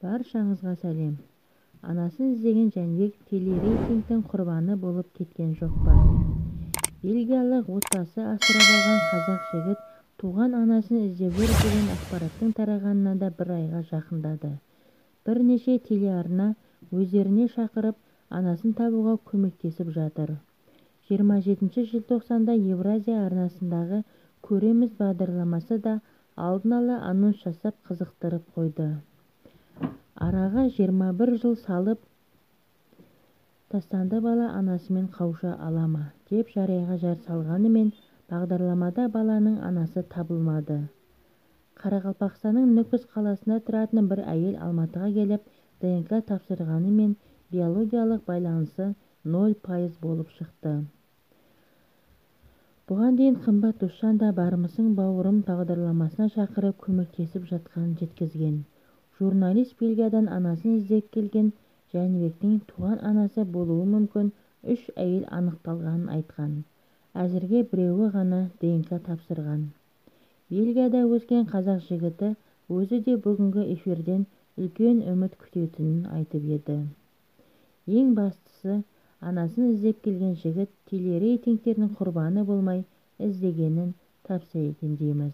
Баршаңызға сәлем. Анасын іздеген Жәнібек телерейтингтің құрбаны болып кеткен жоқ па? Бельгиялық отбасы асырап алған қазақ жігіт туған анасын іздеп жүр деген ақпараттың тарағанына да бір айға жақындады. Бірнеше телеарна өздеріне шақырып, анасын табуға көмектесіп жатыр. 27 желтоқсанда Евразия арнасындағы «Көреміз» бағдарламасы да алдын ала анонс жасап қызықтырып қойды. Араға 21 жыл салып тастанды бала анасымен қауыша ала ма деп жарияға жар салғанымен, бағдарламада баланың анасы табылмады. Қарақалпақстанның Нүкіс қаласында тұратын бір әйел Алматыға келіп, ДНК тапсырғанымен биологиялық байланысы 0% болып шықты. Бұған дейін қымбат Досжан да «Бармысың бауырым» бағдарламасына шақырып көмектесіп жатқанын жеткізген. Журналист Бельгиядан анасын іздеп келген Жәнібектің туған анасы болуы мүмкін 3 әйел анықталғанын айтқан. Әзірге біреуі ғана ДНК тапсырған. Бельгияда өскен қазақ жігіті өзі де бүгінгі эфирден үлкен үміт күтетінін айтып еді. Ең бастысы, анасын іздеп келген жігіт телерейтингтердің құрбаны болмай іздегенін тапса екен дейміз.